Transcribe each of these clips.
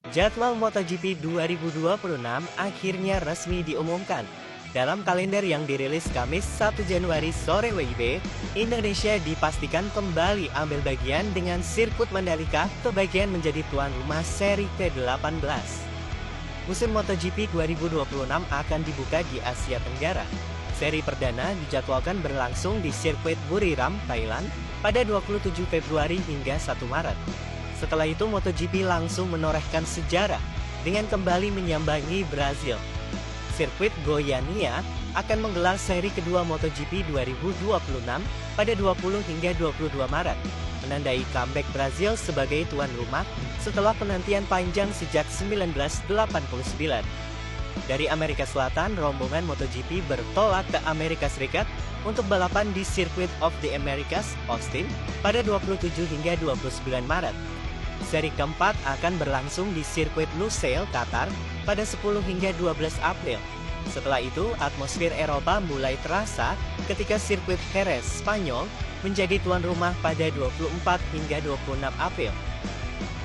Jadwal MotoGP 2026 akhirnya resmi diumumkan. Dalam kalender yang dirilis Kamis 1 Januari sore WIB, Indonesia dipastikan kembali ambil bagian dengan sirkuit Mandalika kebagian menjadi tuan rumah seri ke-18. Musim MotoGP 2026 akan dibuka di Asia Tenggara. Seri perdana dijadwalkan berlangsung di sirkuit Buriram, Thailand, pada 27 Februari hingga 1 Maret. Setelah itu MotoGP langsung menorehkan sejarah dengan kembali menyambangi Brazil. Sirkuit Goiânia akan menggelar seri kedua MotoGP 2026 pada 20 hingga 22 Maret, menandai comeback Brazil sebagai tuan rumah setelah penantian panjang sejak 1989. Dari Amerika Selatan, rombongan MotoGP bertolak ke Amerika Serikat untuk balapan di Circuit of the Americas, Austin, pada 27 hingga 29 Maret. Seri keempat akan berlangsung di sirkuit Lusail, Qatar, pada 10 hingga 12 April. Setelah itu, atmosfer Eropa mulai terasa ketika sirkuit Jerez, Spanyol, menjadi tuan rumah pada 24 hingga 26 April.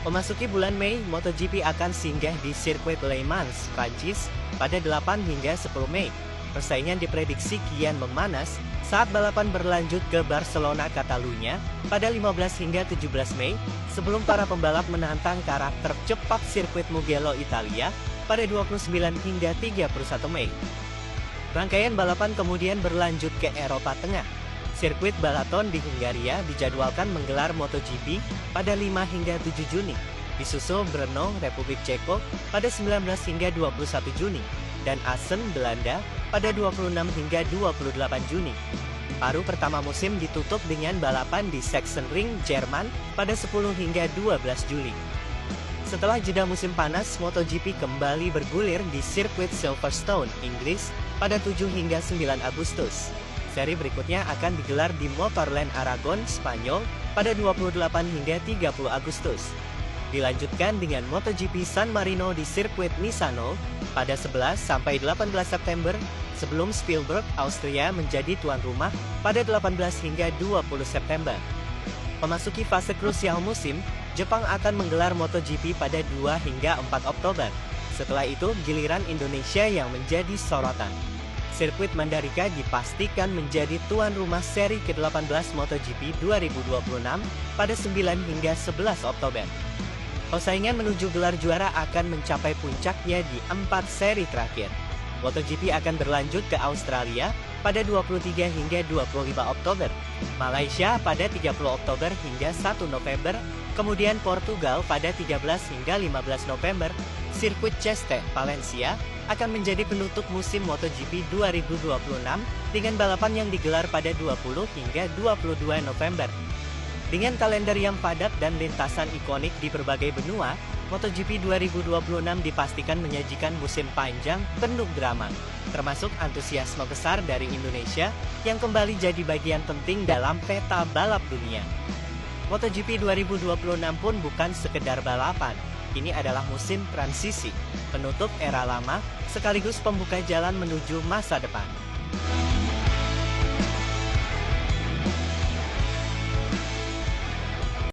Memasuki bulan Mei, MotoGP akan singgah di sirkuit Le Mans, Prancis, pada 8 hingga 10 Mei. Persaingan diprediksi kian memanas saat balapan berlanjut ke Barcelona, Catalunya pada 15 hingga 17 Mei, sebelum para pembalap menantang karakter cepat sirkuit Mugello, Italia pada 29 hingga 31 Mei. Rangkaian balapan kemudian berlanjut ke Eropa Tengah. Sirkuit Balaton di Hungaria dijadwalkan menggelar MotoGP pada 5 hingga 7 Juni, disusul Brno, Republik Ceko pada 19 hingga 21 Juni, dan Assen, Belanda pada 26 hingga 28 Juni. Paruh pertama musim ditutup dengan balapan di Sachsenring, Jerman pada 10 hingga 12 Juli. Setelah jeda musim panas, MotoGP kembali bergulir di sirkuit Silverstone, Inggris pada 7 hingga 9 Agustus. Seri berikutnya akan digelar di Motorland Aragon, Spanyol pada 28 hingga 30 Agustus. Dilanjutkan dengan MotoGP San Marino di sirkuit Misano pada 11 sampai 18 September, sebelum Spielberg, Austria menjadi tuan rumah pada 18 hingga 20 September. Memasuki fase krusial musim, Jepang akan menggelar MotoGP pada 2 hingga 4 Oktober. Setelah itu, giliran Indonesia yang menjadi sorotan. Sirkuit Mandalika dipastikan menjadi tuan rumah seri ke-18 MotoGP 2026 pada 9 hingga 11 Oktober. Persaingan menuju gelar juara akan mencapai puncaknya di 4 seri terakhir. MotoGP akan berlanjut ke Australia pada 23 hingga 25 Oktober, Malaysia pada 30 Oktober hingga 1 November, kemudian Portugal pada 13 hingga 15 November. Sirkuit Ceste, Valencia akan menjadi penutup musim MotoGP 2026 dengan balapan yang digelar pada 20 hingga 22 November. Dengan kalender yang padat dan lintasan ikonik di berbagai benua, MotoGP 2026 dipastikan menyajikan musim panjang penuh drama, termasuk antusiasme besar dari Indonesia yang kembali jadi bagian penting dalam peta balap dunia. MotoGP 2026 pun bukan sekedar balapan, ini adalah musim transisi, penutup era lama, sekaligus pembuka jalan menuju masa depan.